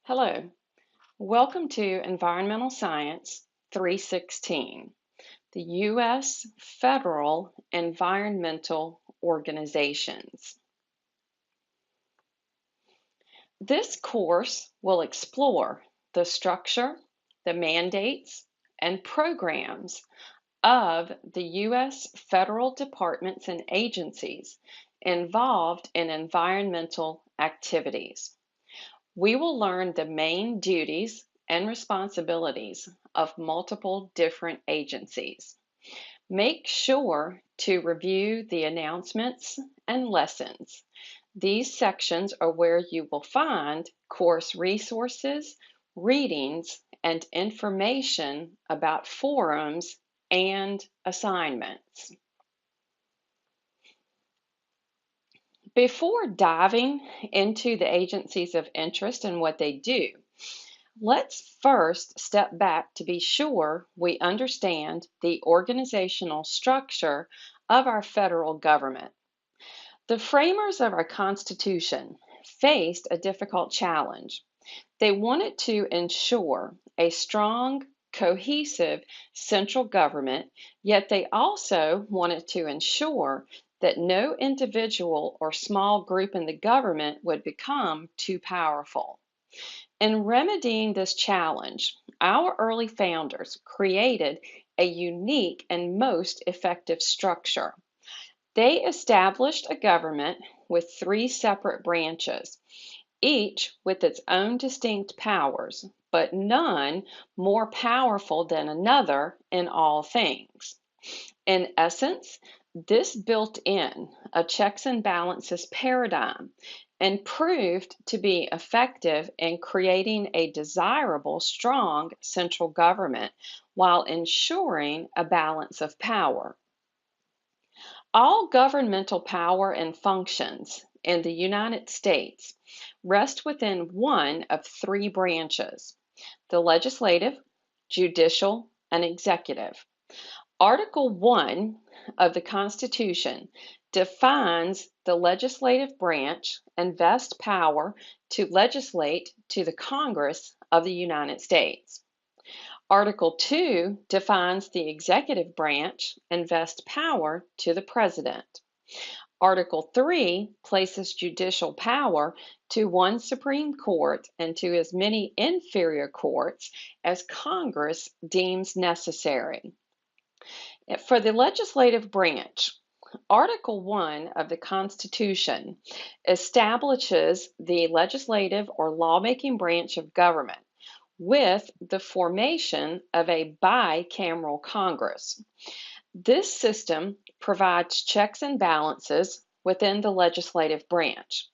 Hello, welcome to Environmental Science 316, the U.S. Federal Environmental Organizations. This course will explore the structure, the mandates, and programs of the U.S. federal departments and agencies involved in environmental activities. We will learn the main duties and responsibilities of multiple different agencies. Make sure to review the announcements and lessons. These sections are where you will find course resources, readings, and information about forums and assignments. Before diving into the agencies of interest and what they do, let's first step back to be sure we understand the organizational structure of our federal government. The framers of our Constitution faced a difficult challenge. They wanted to ensure a strong, cohesive central government, yet they also wanted to ensure that no individual or small group in the government would become too powerful. In remedying this challenge, our early founders created a unique and most effective structure. They established a government with three separate branches, each with its own distinct powers, but none more powerful than another in all things. In essence, this built in a checks and balances paradigm and proved to be effective in creating a desirable, strong central government while ensuring a balance of power. All governmental power and functions in the United States rest within one of three branches: the legislative, judicial, and executive. Article 1 of the Constitution defines the legislative branch and vests power to legislate to the Congress of the United States. Article 2 defines the executive branch and vests power to the President. Article 3 places judicial power to one Supreme Court and to as many inferior courts as Congress deems necessary. For the legislative branch, Article 1 of the Constitution establishes the legislative or lawmaking branch of government with the formation of a bicameral Congress. This system provides checks and balances within the legislative branch.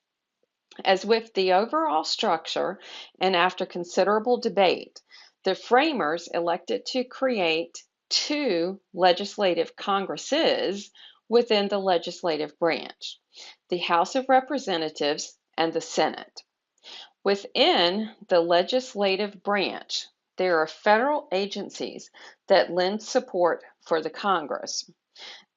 As with the overall structure, and after considerable debate, the framers elected to create two legislative congresses within the legislative branch, the House of Representatives and the Senate. Within the legislative branch, there are federal agencies that lend support for the Congress.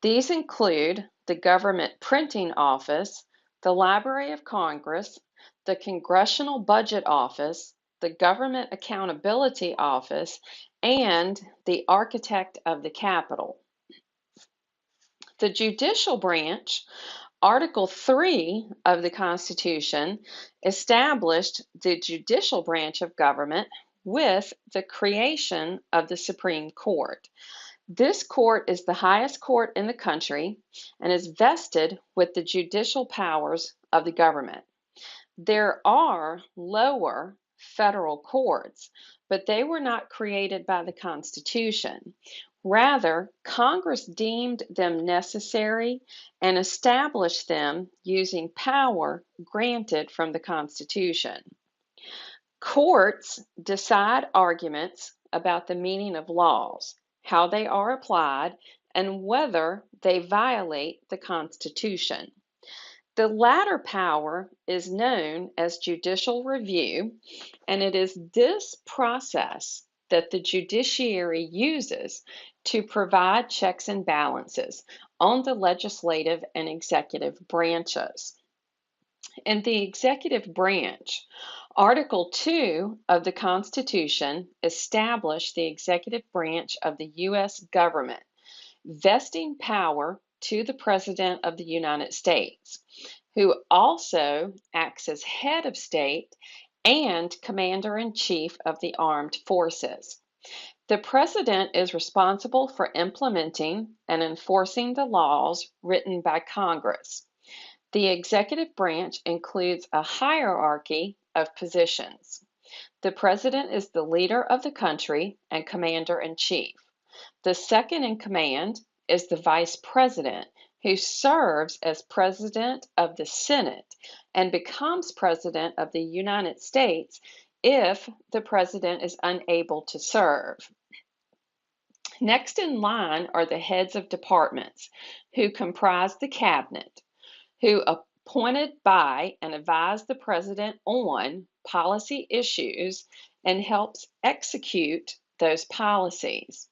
These include the Government Printing Office, the Library of Congress, the Congressional Budget Office, the Government Accountability Office, and the Architect of the Capitol. The judicial branch, Article 3 of the Constitution, established the judicial branch of government with the creation of the Supreme Court. This court is the highest court in the country and is vested with the judicial powers of the government. There are lower federal courts, but they were not created by the Constitution. Rather, Congress deemed them necessary and established them using power granted from the Constitution. Courts decide arguments about the meaning of laws, how they are applied, and whether they violate the Constitution. The latter power is known as judicial review, and it is this process that the judiciary uses to provide checks and balances on the legislative and executive branches. In the executive branch, Article 2 of the Constitution established the executive branch of the U.S. government, vesting power to the President of the United States, who also acts as head of state and commander-in-chief of the armed forces. The President is responsible for implementing and enforcing the laws written by Congress. The executive branch includes a hierarchy of positions. The President is the leader of the country and commander-in-chief. The second in command is the Vice President, who serves as President of the Senate and becomes President of the United States if the President is unable to serve. Next in line are the heads of departments, who comprise the cabinet, who appointed by and advise the President on policy issues and helps execute those policies.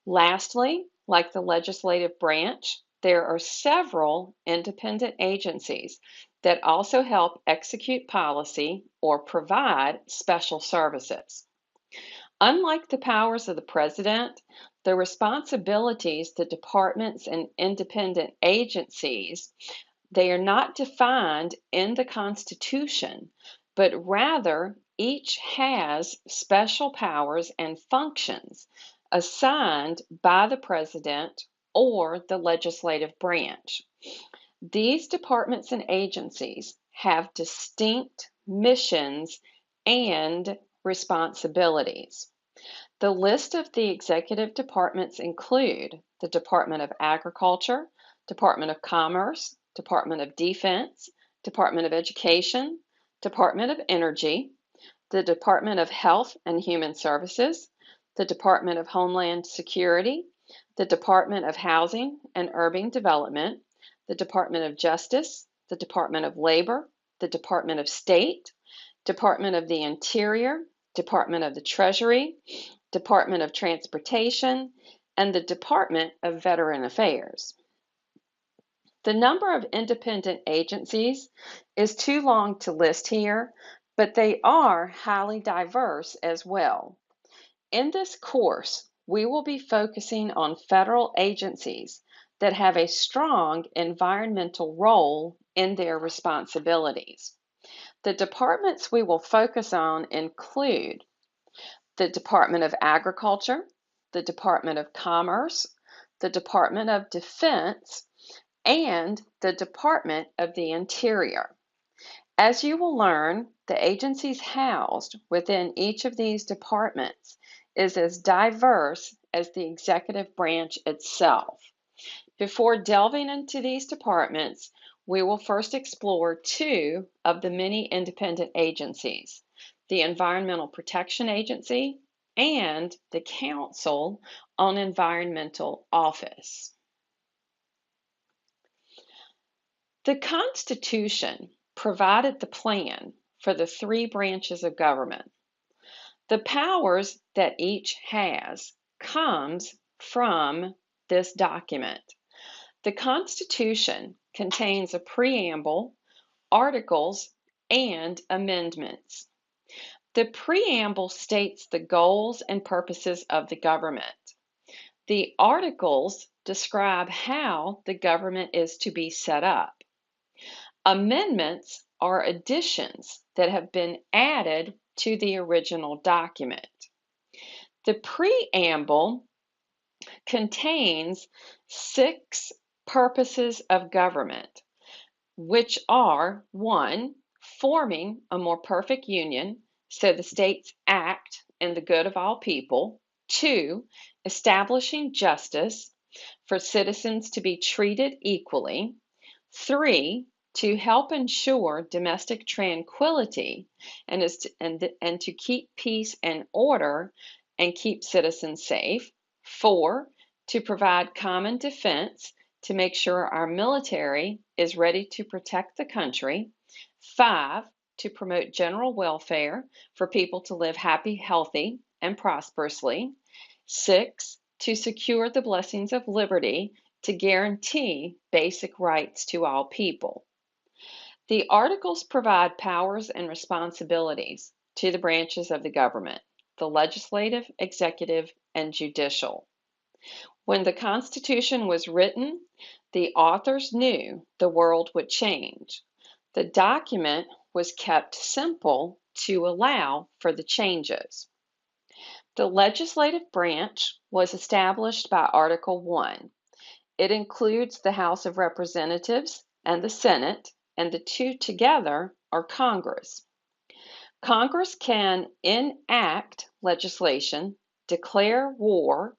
Lastly, like the legislative branch, there are several independent agencies that also help execute policy or provide special services. Unlike the powers of the President, the responsibilities the departments and independent agencies, they are not defined in the Constitution, but rather each has special powers and functions assigned by the President or the legislative branch. These departments and agencies have distinct missions and responsibilities. The list of the executive departments include the Department of Agriculture, Department of Commerce, Department of Defense, Department of Education, Department of Energy, the Department of Health and Human Services, the Department of Homeland Security, the Department of Housing and Urban Development, the Department of Justice, the Department of Labor, the Department of State, Department of the Interior, Department of the Treasury, Department of Transportation, and the Department of Veteran Affairs. The number of independent agencies is too long to list here, but they are highly diverse as well. In this course, we will be focusing on federal agencies that have a strong environmental role in their responsibilities. The departments we will focus on include the Department of Agriculture, the Department of Commerce, the Department of Defense, and the Department of the Interior. As you will learn, the agencies housed within each of these departments is as diverse as the executive branch itself. Before delving into these departments, we will first explore two of the many independent agencies, the Environmental Protection Agency and the Council on Environmental Office. The Constitution provided the plan for the three branches of government. The powers that each has comes from this document. The Constitution contains a preamble, articles, and amendments. The preamble states the goals and purposes of the government. The articles describe how the government is to be set up. Amendments are additions that have been added to the original document. The preamble contains 6 purposes of government, which are 1, forming a more perfect union so the states act in the good of all people. 2, establishing justice for citizens to be treated equally. 3, to help ensure domestic tranquility and to keep peace and order and keep citizens safe. 4, to provide common defense to make sure our military is ready to protect the country. 5, to promote general welfare for people to live happy, healthy, and prosperously. 6, to secure the blessings of liberty to guarantee basic rights to all people. The articles provide powers and responsibilities to the branches of the government, the legislative, executive, and judicial. When the Constitution was written, the authors knew the world would change. The document was kept simple to allow for the changes. The legislative branch was established by Article 1. It includes the House of Representatives and the Senate, and the two together are Congress. Congress can enact legislation, declare war,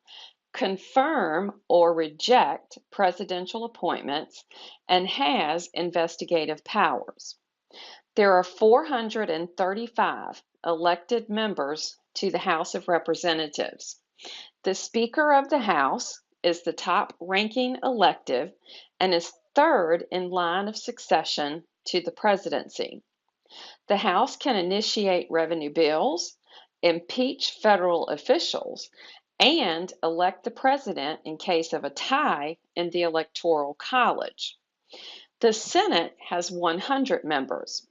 confirm or reject presidential appointments, and has investigative powers. There are 435 elected members to the House of Representatives. The Speaker of the House is the top-ranking elective and is third in line of succession to the presidency. The House can initiate revenue bills, impeach federal officials, and elect the president in case of a tie in the Electoral College. The Senate has 100 members.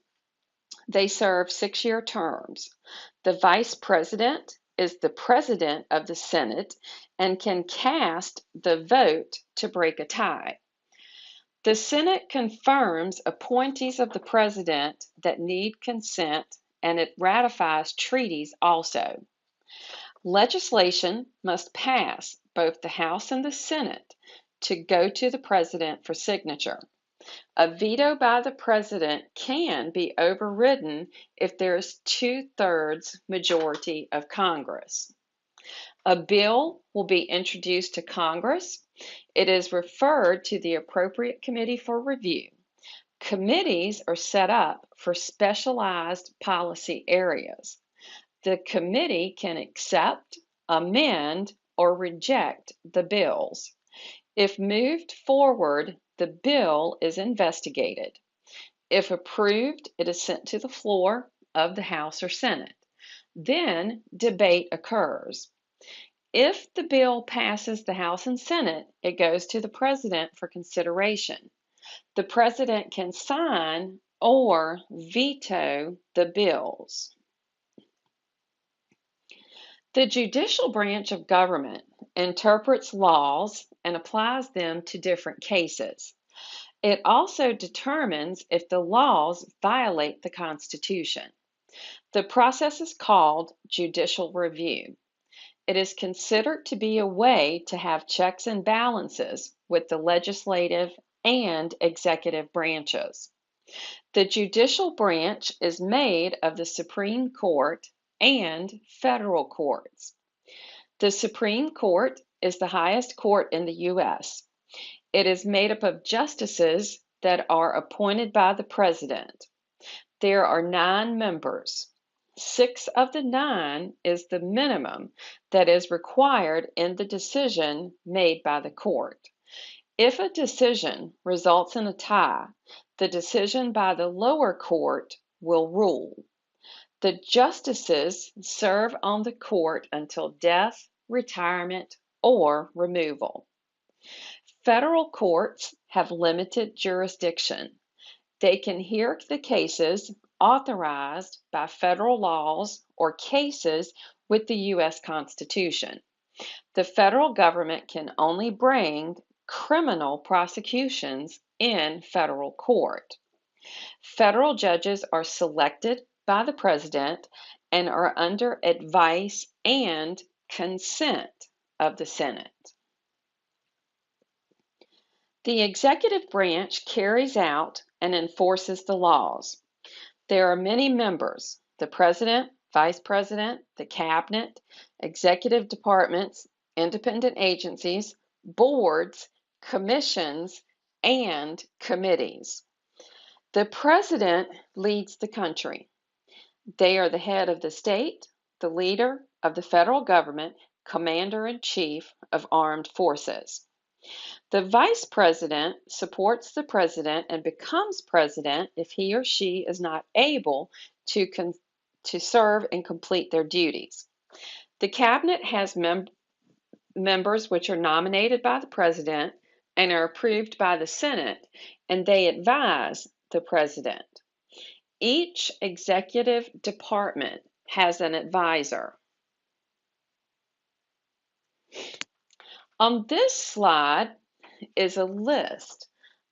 They serve 6-year terms. The vice president is the president of the Senate and can cast the vote to break a tie. The Senate confirms appointees of the president that need consent, and it ratifies treaties also. Legislation must pass both the House and the Senate to go to the president for signature. A veto by the president can be overridden if there is 2/3 majority of Congress. A bill will be introduced to Congress. It is referred to the appropriate committee for review. Committees are set up for specialized policy areas. The committee can accept, amend, or reject the bills. If moved forward, the bill is investigated. If approved, it is sent to the floor of the House or Senate. Then debate occurs. If the bill passes the House and Senate, it goes to the president for consideration. The president can sign or veto the bills. The judicial branch of government interprets laws and applies them to different cases. It also determines if the laws violate the Constitution. The process is called judicial review. It is considered to be a way to have checks and balances with the legislative and executive branches. The judicial branch is made of the Supreme Court and federal courts. The Supreme Court is the highest court in the U.S. It is made up of justices that are appointed by the president. There are 9 members. 6 of the 9 is the minimum that is required in the decision made by the court. If a decision results in a tie, the decision by the lower court will rule. The justices serve on the court until death, retirement, or removal. Federal courts have limited jurisdiction. They can hear the cases authorized by federal laws or cases with the U.S. Constitution. The federal government can only bring criminal prosecutions in federal court. Federal judges are selected by the president and are under advice and consent of the Senate. The executive branch carries out and enforces the laws. There are many members: the president, vice president, the cabinet, executive departments, independent agencies, boards, commissions, and committees. The president leads the country. They are the head of the state, the leader of the federal government, commander-in-chief of armed forces. The vice president supports the president and becomes president if he or she is not able to serve and complete their duties. The cabinet has members which are nominated by the president and are approved by the Senate, and they advise the president. Each executive department has an advisor. On this slide is a list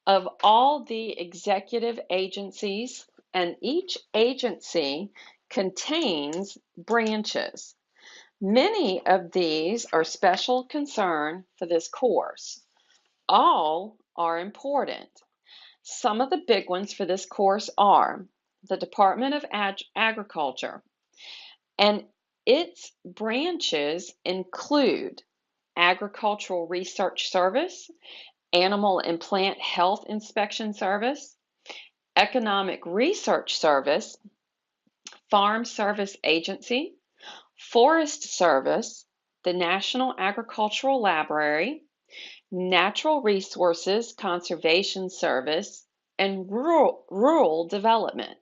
of all the executive agencies, and each agency contains branches. Many of these are special concern for this course. All are important. Some of the big ones for this course are the Department of Agriculture, and its branches include Agricultural Research Service, Animal and Plant Health Inspection Service, Economic Research Service, Farm Service Agency, Forest Service, the National Agricultural Library, Natural Resources Conservation Service, and Rural Development.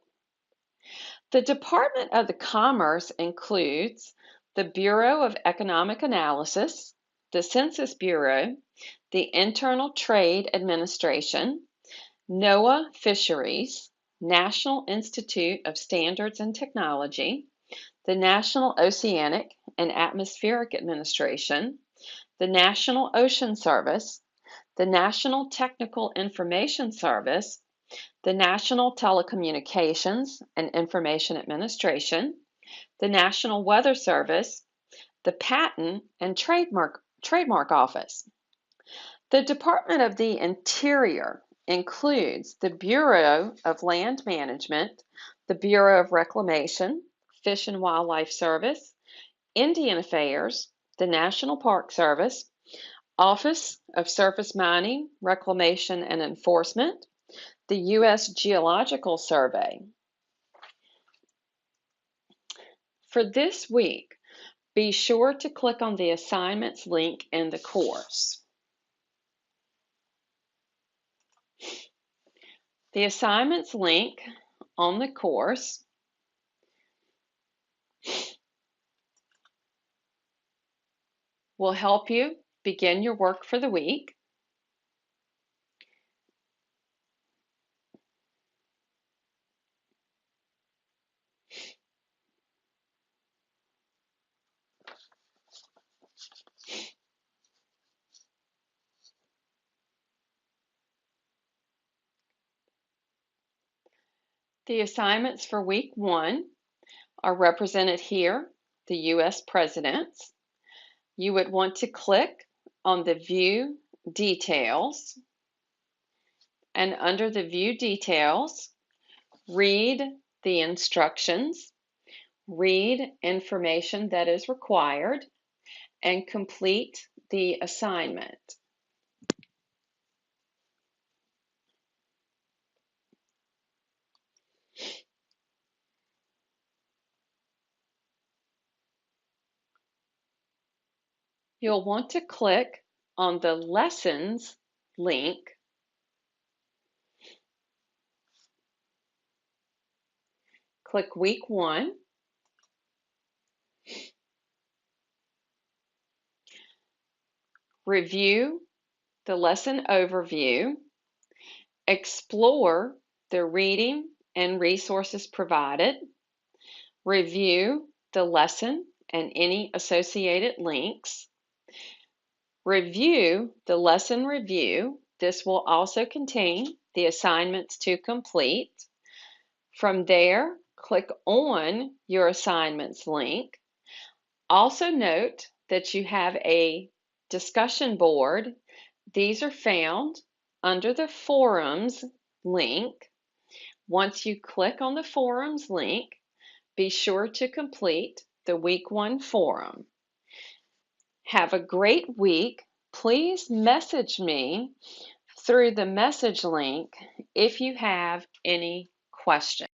The Department of the Commerce includes the Bureau of Economic Analysis, the Census Bureau, the Internal Trade Administration, NOAA Fisheries, National Institute of Standards and Technology, the National Oceanic and Atmospheric Administration, the National Ocean Service, the National Technical Information Service, the National Telecommunications and Information Administration, the National Weather Service, the Patent and Trademark Office. The Department of the Interior includes the Bureau of Land Management, the Bureau of Reclamation, Fish and Wildlife Service, Indian Affairs, the National Park Service, Office of Surface Mining, Reclamation and Enforcement, the U.S. Geological Survey. For this week, be sure to click on the assignments link in the course. The assignments link on the course will help you begin your work for the week. The assignments for week 1 are represented here, the U.S. presidents. You would want to click on the View Details, and under the View Details, read the instructions, read information that is required, and complete the assignment. You'll want to click on the Lessons link click week 1. Review the lesson overview. Explore the reading and resources provided. Review the lesson and any associated links. Review the lesson review. This will also contain the assignments to complete. From there, click on your assignments link. Also note that you have a discussion board. These are found under the Forums link. Once you click on the Forums link, be sure to complete the week 1 forum. Have a great week. Please message me through the message link if you have any questions.